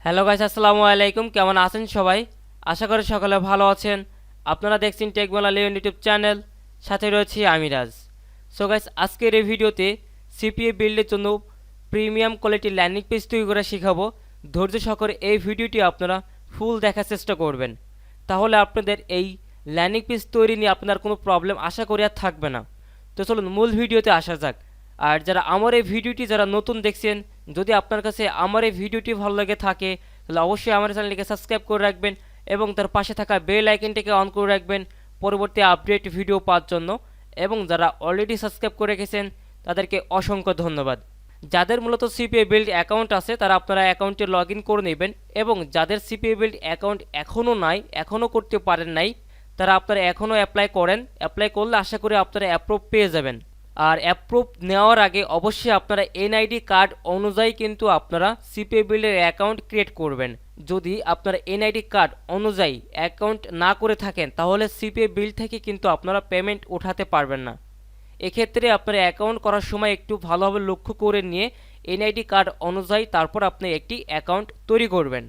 Hello guys, আসসালামু আলাইকুম। কেমন আছেন সবাই? আশা করি সকলে ভালো আছেন। আপনারা দেখছেন টেকবাংলা ইউটিউব চ্যানেল, সাথে রয়েছি আমি রাজ। সো গাইস, আজকের এই ভিডিওতে সিপিএ বিল্ডের জন্য প্রিমিয়াম কোয়ালিটি ল্যান্ডিং পেজ তৈরি করা শেখাবো। ধৈর্য সহকারে এই ভিডিওটি আপনারা ফুল দেখার চেষ্টা করবেন, তাহলে আপনাদের এই ল্যান্ডিং পেজ তৈরি নিয়ে আপনার কোনো প্রবলেম আশা করি আর থাকবে না। তো চলুন মূল ভিডিওতে আসা যাক। আর যারা আমার এই ভিডিওটি যারা নতুন দেখছেন, যদি আপনার কাছে আমার এই ভিডিওটি ভালো লাগে থাকে তাহলে অবশ্যই আমার চ্যানেলটিকে সাবস্ক্রাইব করে রাখবেন এবং তার পাশে থাকা বেল আইকনটিকে অন করে রাখবেন পরবর্তী আপডেট ভিডিও পাওয়ার জন্য। এবং যারা অলরেডি সাবস্ক্রাইব করে রেখেছেন তাদেরকে অসংখ্য ধন্যবাদ। যাদের মূলত সিপিএ বিল্ড অ্যাকাউন্ট আছে তারা আপনারা অ্যাকাউন্টে লগ ইন করে নেবেন, এবং যাদের সিপিএ বিল্ড অ্যাকাউন্ট এখনও নাই, এখনও করতে পারেন নাই, তারা আপনারা এখনও অ্যাপ্লাই করেন। অ্যাপ্লাই করলে আশা করি আপনারা অ্যাপ্রুভ পেয়ে যাবেন। আর অ্যাপ্রুভ নেওয়ার আগে অবশ্যই আপনারা এনআইডি কার্ড অনুযায়ী কিন্তু আপনারা সিপিএ বিল্ডের অ্যাকাউন্ট ক্রিয়েট করবেন। যদি আপনারা এনআইডি কার্ড অনুযায়ী অ্যাকাউন্ট না করে থাকেন তাহলে সিপিএ বিল্ড থেকে কিন্তু আপনারা পেমেন্ট ওঠাতে পারবেন না। এক্ষেত্রে আপনারা অ্যাকাউন্ট করার সময় একটু ভালোভাবে লক্ষ্য করে নিয়ে এনআইডি কার্ড অনুযায়ী তারপর আপনি একটি অ্যাকাউন্ট তৈরি করবেন।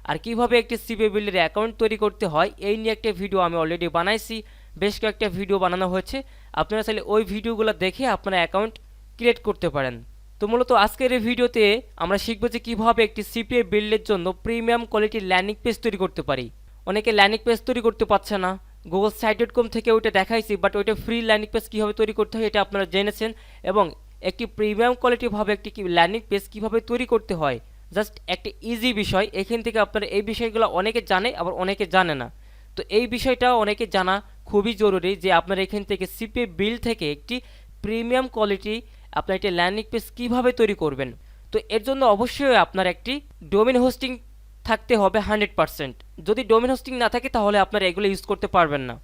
আর কিভাবে একটি সিপিএ বিল্ডের অ্যাকাউন্ট তৈরি করতে হয় এই নিয়ে একটা ভিডিও আমি অলরেডি বানাইছি, বেশ কয়েকটা ভিডিও বানানো হয়েছে। আপনারা চাইলে ওই ভিডিওগুলো দেখে আপনারা অ্যাকাউন্ট ক্রিয়েট করতে পারেন। তো মূলত আজকের এই ভিডিওতে আমরা শিখব যে কীভাবে একটি সিপিএ বিল্ডের জন্য প্রিমিয়াম কোয়ালিটির ল্যান্ডিং পেজ তৈরি করতে পারি। অনেকে ল্যান্ডিং পেজ তৈরি করতে পারছে না, গুগল সাইট.com থেকে ওইটা দেখাইছি, বাট ওইটা ফ্রি ল্যান্ডিং পেজ কীভাবে তৈরি করতে হয় এটা আপনারা জেনেছেন। এবং একটি প্রিমিয়াম কোয়ালিটিভাবে একটি ল্যান্ডিং পেজ কীভাবে তৈরি করতে হয় জাস্ট একটা ইজি বিষয়। এখান থেকে আপনারা এই বিষয়গুলো অনেকে জানে, আবার অনেকে জানে না। তো এই বিষয়টা অনেকে জানা খুবই জরুরি যে আপনারা এখান থেকে সিপিএ বিল্ড থেকে একটি প্রিমিয়াম কোয়ালিটি আপনার একটি ল্যান্ডিং পেজ কীভাবে তৈরি করবেন। তো এর জন্য অবশ্যই আপনার একটি ডোমেন হোস্টিং থাকতে হবে 100%। যদি ডোমেন হোস্টিং না থাকে তাহলে আপনারা এগুলো ইউজ করতে পারবেন না।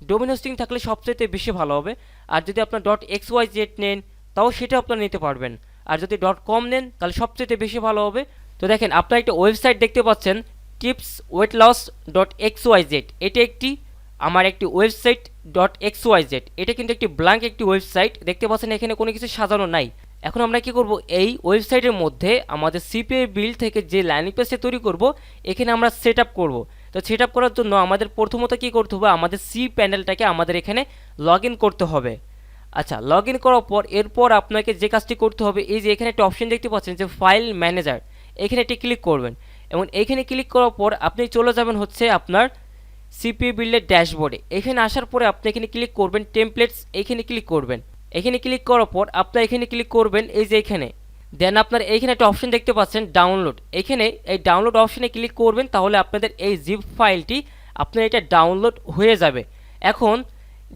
ডোমেন হোস্টিং থাকলে সবচেয়ে বেশি ভালো হবে। আর যদি আপনার .xyz নেন তাও সেটা আপনারা নিতে পারবেন। আর যদি .com নেন তাহলে সবচেয়ে বেশি ভালো হবে। তো দেখেন, আপনারা একটা ওয়েবসাইট দেখতে পাচ্ছেন tipsweightloss.xyz। এটা একটি আমার একটি ওয়েবসাইট .xyz। এটা কিন্তু একটি ব্ল্যাঙ্ক একটি ওয়েবসাইট, দেখতে পাচ্ছেন এখানে কোনো কিছু সাজানো নাই। এখন আমরা কি করব, এই ওয়েবসাইটের মধ্যে আমাদের সিপিএ বিল্ড থেকে যে ল্যান্ডিং পেজটা তৈরি করব এখানে আমরা সেট আপ করবো। তো সেট আপ করার জন্য আমাদের প্রথমত কি করতে হবে, আমাদের সি প্যানেলটাকে আমাদের এখানে লগ ইন করতে হবে। আচ্ছা, লগ ইন করার পর এরপর আপনাকে যে কাজটি করতে হবে, এই যে এখানে একটা অপশন দেখতে পাচ্ছেন যে ফাইল ম্যানেজার, এখানে একটি ক্লিক করবেন। এবং এইখানে ক্লিক করার পর আপনি চলে যাবেন হচ্ছে আপনার সিপিএ বিল্ডের ড্যাশবোর্ডে। এখানে আসার পরে আপনি এখানে ক্লিক করবেন টেমপ্লেটস, এইখানে ক্লিক করবেন। এখানে ক্লিক করার পর আপনার এখানে ক্লিক করবেন এই যে এখানে, দেন আপনার এইখানে একটা অপশন দেখতে পাচ্ছেন ডাউনলোড। এখানে এই ডাউনলোড অপশনে ক্লিক করবেন, তাহলে আপনাদের এই জিপ ফাইলটি আপনার এটা ডাউনলোড হয়ে যাবে। এখন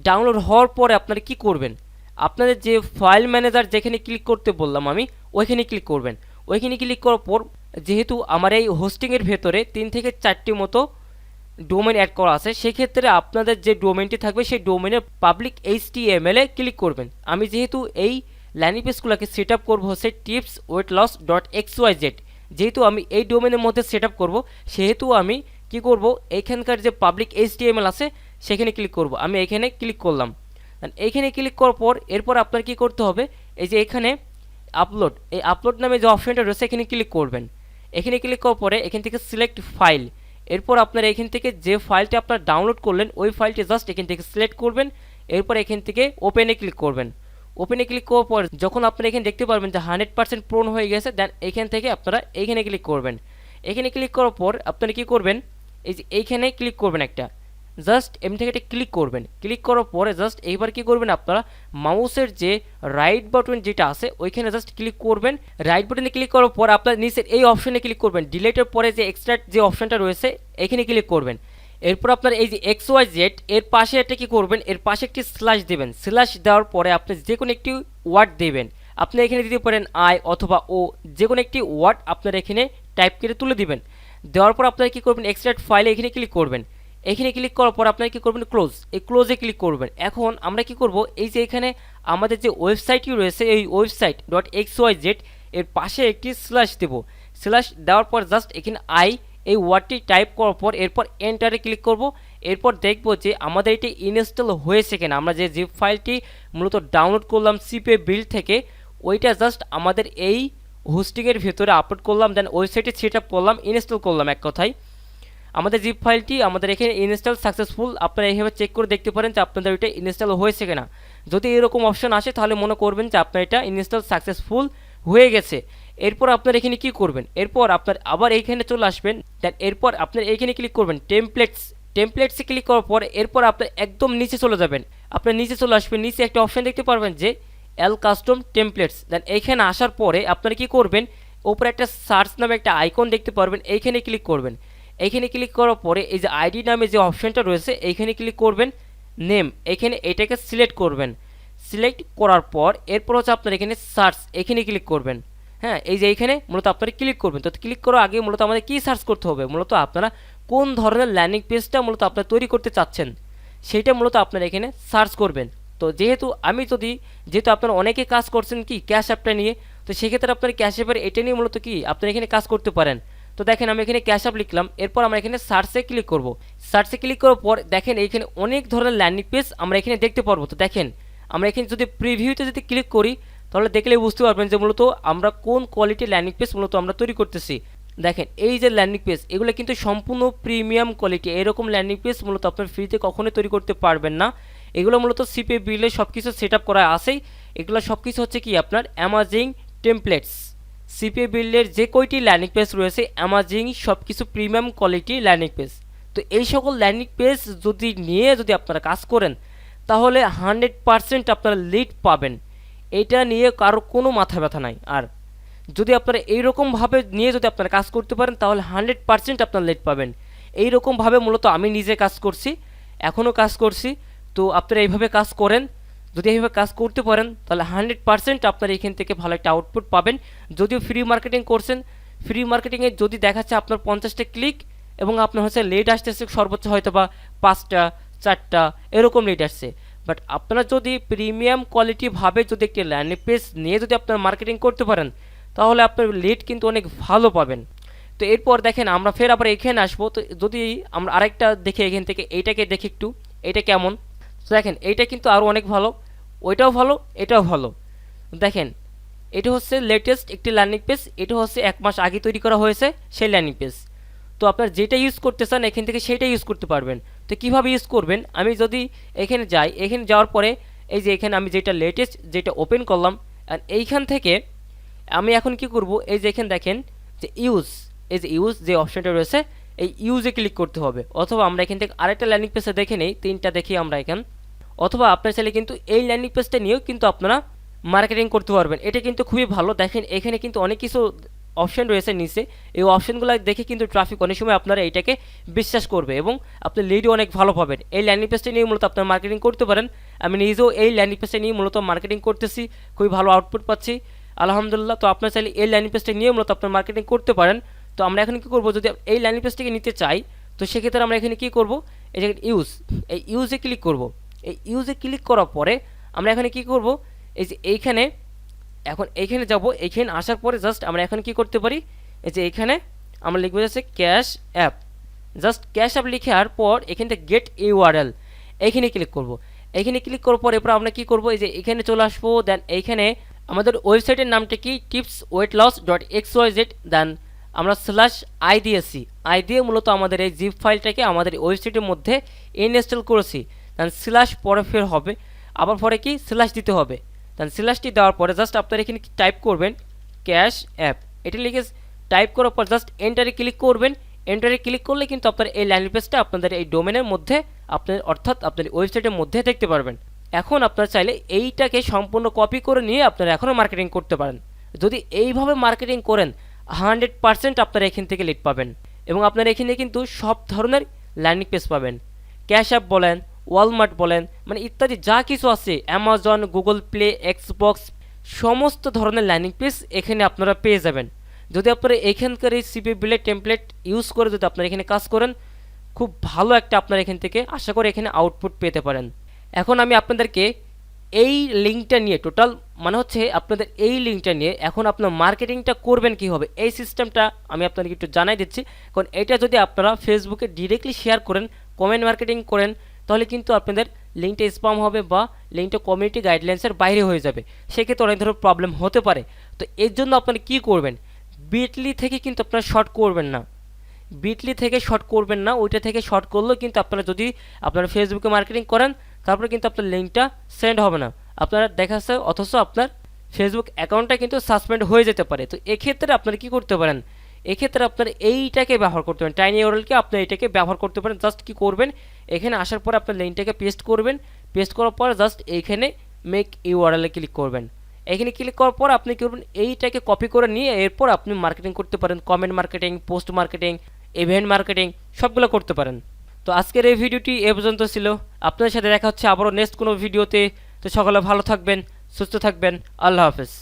ডাউনলোড হওয়ার পরে আপনারা কি করবেন, আপনাদের যে ফাইল ম্যানেজার যেখানে ক্লিক করতে বললাম আমি, ওইখানে ক্লিক করবেন। ওইখানে ক্লিক করার পর যেহেতু আমার এই হোস্টিংয়ের ভেতরে 3 থেকে 4টি মতো ডোমেন অ্যাড করা আছে, সেক্ষেত্রে আপনাদের যে ডোমেনটি থাকবে সেই ডোমেনের পাবলিক HTML এ ক্লিক করবেন। আমি যেহেতু এই ল্যান্ডিং পেজগুলোকে সেট আপ করবো হচ্ছে tipsweightloss.xyz, যেহেতু আমি এই ডোমেনের মধ্যে সেট আপ করবো সেহেতু আমি কি করব, এইখানকার যে পাবলিক HTML আছে সেখানে ক্লিক করব। আমি এখানে ক্লিক করলাম। এইখানে ক্লিক করার পর এরপর আপনার কি করতে হবে, এই যে এখানে আপলোড, এই আপলোড নামে যে অপশনটা রয়েছে এখানে ক্লিক করবেন। এখানে ক্লিক করার পরে এখান থেকে সিলেক্ট ফাইল, এরপর আপনারা এখান থেকে যে ফাইলটি আপনার ডাউনলোড করলেন ওই ফাইলটি জাস্ট এখান থেকে সিলেক্ট করবেন। এরপর এখান থেকে ওপেনে ক্লিক করবেন। ওপেনে ক্লিক করার পর যখন আপনারা এখানে দেখতে পারবেন যে 100% পূরণ হয়ে গেছে, দেন এখান থেকে আপনারা এইখানে ক্লিক করবেন। এখানে ক্লিক করার পর আপনারা কি করবেন, এই যে এইখানে ক্লিক করবেন একটা, জাস্ট এমনি থেকে একটা ক্লিক করবেন। ক্লিক করার পরে জাস্ট এইবার কি করবেন, আপনারা মাউসের যে রাইট বাটন যেটা আছে ওইখানে জাস্ট ক্লিক করবেন। রাইট বাটনে ক্লিক করার পর আপনার নিচের এই অপশনে ক্লিক করবেন। ডিলেটের পরে যে এক্সট্রাক্ট যে অপশনটা রয়েছে এখানে ক্লিক করবেন। এরপর আপনার এই যে XYZ এর পাশে একটা কি করবেন, এর পাশে একটি স্ল্যাশ দেবেন। স্ল্যাশ দেওয়ার পরে আপনি যে কোনো একটি ওয়ার্ড দেবেন। আপনি এখানে দিতে পারেন I অথবা O, যে কোনো একটি ওয়ার্ড আপনার এখানে টাইপ করে তুলে দিবেন। দেওয়ার পর আপনারা কি করবেন, এক্সট্রাক্ট ফাইলে এখানে ক্লিক করবেন। এখানে ক্লিক করার পর আপনারা কি করবেন, ক্লোজ, এই ক্লোজে ক্লিক করবেন। এখন আমরা কি করব, এই যে এখানে আমাদের যে ওয়েবসাইটটি রয়েছে এই ওয়েবসাইট .xyz এর পাশে একটি স্ল্যাশ দেব। স্ল্যাশ দেওয়ার পর জাস্ট এখানে I এই ওয়ার্ডটি টাইপ করার পর এরপর এন্টারে ক্লিক করব। এরপর দেখব যে আমাদের এটি ইনস্টল হয়েছে কিনা। আমরা যে জিপ ফাইলটি মূলত ডাউনলোড করলাম সিপিএ বিল্ড থেকে, ওইটা জাস্ট আমাদের এই হোস্টিংয়ের ভেতরে আপলোড করলাম, দেন ওয়েবসাইটে সেট আপ করলাম, ইনস্টল করলাম। এক কথায় আমাদের জিপ ফাইলটি আমাদের এখানে ইনস্টল সাকসেসফুল। আপনারা এইভাবে চেক করে দেখতে পারেন যে আপনাদের ওইটা ইনস্টল হয়েছে কিনা। যদি এরকম অপশন আসে তাহলে মনে করবেন যে আপনার এটা ইনস্টল সাকসেসফুল হয়ে গেছে। এরপর আপনার এখানে কি করবেন, এরপর আপনার আবার এইখানে চলে আসবেন, দেন এরপর আপনার এইখানে ক্লিক করবেন টেমপ্লেটসে ক্লিক করার পর এরপর আপনার একদম নিচে চলে যাবেন। আপনার নিচে চলে আসবেন, নিচে একটা অপশন দেখতে পারবেন যে এল কাস্টম টেমপ্লেটস। দেন এইখানে আসার পরে আপনারা কি করবেন, ওপরে একটা সার্চ নামে একটা আইকন দেখতে পারবেন, এইখানে ক্লিক করবেন। এইখানে ক্লিক করার পরে এই যে আইডি নামে যে অপশনটা রয়েছে এইখানে ক্লিক করবেন, নেম এখানে এটাকে সিলেক্ট করবেন। সিলেক্ট করার পর এরপর হচ্ছে আপনার এখানে সার্চ, এখানে ক্লিক করবেন। হ্যাঁ, এই যে এইখানে মূলত আপনারা ক্লিক করবেন। তো ক্লিক করার আগে মূলত আমাদের কী সার্চ করতে হবে, মূলত আপনারা কোন ধরনের ল্যান্ডিং পেজটা মূলত আপনারা তৈরি করতে চাচ্ছেন সেইটা মূলত আপনারা এখানে সার্চ করবেন। তো যেহেতু আপনারা অনেকে কাজ করছেন কি ক্যাশ অ্যাপটা নিয়ে, তো সেক্ষেত্রে আপনার ক্যাশ অ্যাপের এটা নিয়ে মূলত কি আপনারা এখানে কাজ করতে পারেন। তো দেখেন আমি এখানে ক্যাশ অ্যাপ লিখলাম, এরপর আমরা এখানে সার্চে ক্লিক করব। সার্চে ক্লিক করার পর দেখেন এইখানে অনেক ধরনের ল্যান্ডিং পেজ আমরা এখানে দেখতে পারবো। তো দেখেন আমরা এখানে যদি প্রিভিউতে যদি ক্লিক করি তাহলে দেখলে বুঝতে পারবেন যে মূলত আমরা কোন কোয়ালিটির ল্যান্ডিং পেজ মূলত আমরা তৈরি করতেছি। দেখেন এই যে ল্যান্ডিং পেজ এগুলো কিন্তু সম্পূর্ণ প্রিমিয়াম কোয়ালিটি। এরকম ল্যান্ডিং পেজ মূলত আপনার ফ্রিতে কখনোই তৈরি করতে পারবেন না। এগুলো মূলত CPABuild সব কিছু সেট আপ করা আছেই। এগুলো সব কিছু হচ্ছে কি আপনার অ্যামাজিং টেমপ্লেটস। CPABuild যে কয়টি ল্যান্ডিং পেজ রয়েছে অ্যামাজিং সব কিছু প্রিমিয়াম কোয়ালিটি ল্যান্ডিং পেজ। তো এই সকল ল্যান্ডিং পেজ যদি আপনারা কাজ করেন তাহলে 100% আপনারা লিড পাবেন। এটা নিয়ে কারো কোনো মাথা ব্যথা নাই। আর যদি আপনারা এইরকমভাবে নিয়ে যদি আপনারা কাজ করতে পারেন তাহলে 100% আপনারা লিড পাবেন। এইরকমভাবে মূলত আমি নিজে কাজ করছি, এখনও কাজ করছি। তো আপনারা এইভাবে কাজ করেন, যদি এইভাবে কাজ করতে পারেন তাহলে 100% আপনারা এখান থেকে ভালো একটা আউটপুট পাবেন। যদিও ফ্রি মার্কেটিং করছেন, ফ্রি মার্কেটিংয়ে যদি দেখাচ্ছে আপনার 50টা ক্লিক এবং আপনার হচ্ছে লিড আসতেছে সর্বোচ্চ হয়তো বা 5টা 4টা এরকম লিড আসছে। বাট আপনারা যদি প্রিমিয়াম কোয়ালিটিভাবে যদি একটি ল্যান্ডিং পেজ নিয়ে যদি আপনার মার্কেটিং করতে পারেন তাহলে আপনার লিড কিন্তু অনেক ভালো পাবেন। তো এরপর দেখেন আমরা ফের আবার এখানে আসবো। তো যদি আমরা আরেকটা দেখি এখান থেকে এইটাকে দেখি একটু, এটা কেমন। তো দেখেন এইটা কিন্তু আরও অনেক ভালো, ওইটাও ভালো, এটাও ভালো। দেখেন এটা হচ্ছে লেটেস্ট একটি ল্যান্ডিং পেজ, এটা হচ্ছে 1 মাস আগে তৈরি করা হয়েছে সেই ল্যান্ডিং পেজ। তো আপনার যেটা ইউজ করতে চান এখান থেকে সেইটা ইউজ করতে পারবেন। তো কীভাবে ইউজ করবেন, আমি যদি এখানে যাই, এখানে যাওয়ার পরে এই যে এখানে আমি যেটা লেটেস্ট যেটা ওপেন করলাম, আর এইখান থেকে আমি এখন কি করব, এই যে এখানে দেখেন যে ইউজ যে অপশনটা রয়েছে এই ইউজে ক্লিক করতে হবে। অথবা আমরা এখান থেকে আরেকটা ল্যান্ডিং পেজে দেখে নেই, 3টা দেখি আমরা এখানে। অথবা আপনার চাইলে কিন্তু এই ল্যান্ডিং পেজটা নিয়েও কিন্তু আপনারা মার্কেটিং করতে পারবেন। এটা কিন্তু খুবই ভালো। দেখেন এখানে কিন্তু অনেক কিছু অপশন রয়েছে নিচে, এই অপশনগুলো দেখে কিন্তু ট্রাফিক অনেক সময় আপনারা এইটাকে বিশ্বাস করবে এবং আপনি লিডও অনেক ভালো পাবেন। এই ল্যান্ডিং পেজটা নিয়ে মূলত আপনার মার্কেটিং করতে পারেন। আমি নিজেও এই ল্যান্ডিং পেজটা নিয়ে মূলত মার্কেটিং করতেছি, খুবই ভালো আউটপুট পাচ্ছি আলহামদুলিল্লাহ। তো আপনার চাইলে এই ল্যান্ডিং পেজটা নিয়ে মূলত আপনার মার্কেটিং করতে পারেন। তো আমরা এখন কী করবো, যদি এই ল্যান্ডিং পেজটাকে নিতে চাই তো সেক্ষেত্রে আমরা এখানে কী করবো, এই যে ইউজে ক্লিক করব। এই ইউজে ক্লিক করার পরে আমরা এখানে কী করব, এই যে এইখানে এইখানে যাব। এইখানে আসার পরে জাস্ট আমরা এখন কি করতে পারি, এই যে এইখানে আমরা লিখবো যাচ্ছে cash app. Just cash app লিখার পর এখান থেকে গেট ইউআরএল এইখানে ক্লিক করব। এইখানে ক্লিক করার পর এরপর আমরা কি করব, এই যে এখানে চলে আসবো। দেন এইখানে আমাদের ওয়েবসাইটের নামটা কি tipsweightloss.xyz। দেন আমরা /i দিয়েছি, আই দিয়ে মূলত আমাদের এই জিপ ফাইলটাকে আমাদের ওয়েবসাইটের মধ্যে ইনস্টল করেছি। দেন / পরে ফের হবে, আবার পরে কি / দিতে হবে। দেন / দেওয়ার পরে জাস্ট আপনারা এখানে টাইপ করবেন ক্যাশ অ্যাপ। এটা লিখে টাইপ করার পর জাস্ট এন্টারে ক্লিক করবেন। এন্টারে ক্লিক করলে কিন্তু আপনার এই ল্যান্ডিং পেজটা আপনাদের এই ডোমেনের মধ্যে অর্থাৎ আপনার ওয়েবসাইটের মধ্যে দেখতে পারবেন। এখন আপনারা চাইলে এইটাকে সম্পূর্ণ কপি করে নিয়ে আপনারা এখনও মার্কেটিং করতে পারেন। যদি এইভাবে মার্কেটিং করেন 100% আপনারা এখান থেকে লিড পাবেন এবং আপনারা এখানে কিন্তু সব ধরনের ল্যান্ডিং পেজ পাবেন। ক্যাশ অ্যাপ বলেন, ওয়ালমার্ট বলেন, মানে ইত্যাদি যা কিছু আছে, অ্যামাজন, গুগল প্লে, এক্সবক্স, সমস্ত ধরনের ল্যান্ডিং পেজ এখানে আপনারা পেয়ে যাবেন। যদি আপনারা এখানকার এই CPABuild টেমপ্লেট ইউজ করে যদি আপনারা এখানে কাজ করেন, খুব ভালো একটা আপনারা এখান থেকে আশা করি এখানে আউটপুট পেতে পারেন। এখন আমি আপনাদেরকে এই লিঙ্কটা নিয়ে মানে হচ্ছে আপনাদের এই লিঙ্কটা নিয়ে এখন আপনার মার্কেটিংটা করবেন কীভাবে, এই সিস্টেমটা আমি আপনাদেরকে একটু জানাই দিচ্ছি। কারণ এটা যদি আপনারা ফেসবুকে ডিরেক্টলি শেয়ার করেন, কমেন্ট মার্কেটিং করেন, তাহলে কিন্তু আপনাদের লিঙ্কটা স্প্যাম হবে বা লিঙ্কটা কমিউনিটি গাইডলাইন্সের বাইরে হয়ে যাবে। সেক্ষেত্রে অনেক ধরনের প্রবলেম হতে পারে। তো এর জন্য আপনারা কি করবেন, বিটলি থেকে কিন্তু আপনারা শর্ট করবেন না, বিটলি থেকে শর্ট করবেন না। ওইটা থেকে শর্ট করলেও কিন্তু আপনারা যদি আপনারা ফেসবুকে মার্কেটিং করেন তারপরে কিন্তু আপনার লিঙ্কটা সেন্ড হবে না, আপনারা দেখাচ্ছে, অথচ আপনার ফেসবুক অ্যাকাউন্টটা কিন্তু সাসপেন্ড হয়ে যেতে পারে। তো এক্ষেত্রে আপনারা কি করতে পারেন, এক্ষেত্রে আপনারা এইটাকে ব্যবহার করতে পারেন, টাইনি ইউআরএলকে আপনি এইটাকে ব্যবহার করতে পারেন। জাস্ট কি করবেন, এখানে আসার পর আপনার লিঙ্কটাকে পেস্ট করবেন, পেস্ট করার পর জাস্ট এইখানে মেক ইউআরএল এ ক্লিক করবেন। এখানে ক্লিক করার পর আপনি কি করবেন, এইটাকে কপি করে নিয়ে এরপর আপনি মার্কেটিং করতে পারেন, comment marketing, post marketing, event marketing সবগুলো করতে পারেন। তো আজকের এই ভিডিওটি এ পর্যন্ত ছিল, আপনাদের সাথে দেখা হচ্ছে আবারও নেক্সট কোনো ভিডিওতে। তো সকলে ভালো থাকবেন, সুস্থ থাকবেন, আল্লাহ হাফেজ।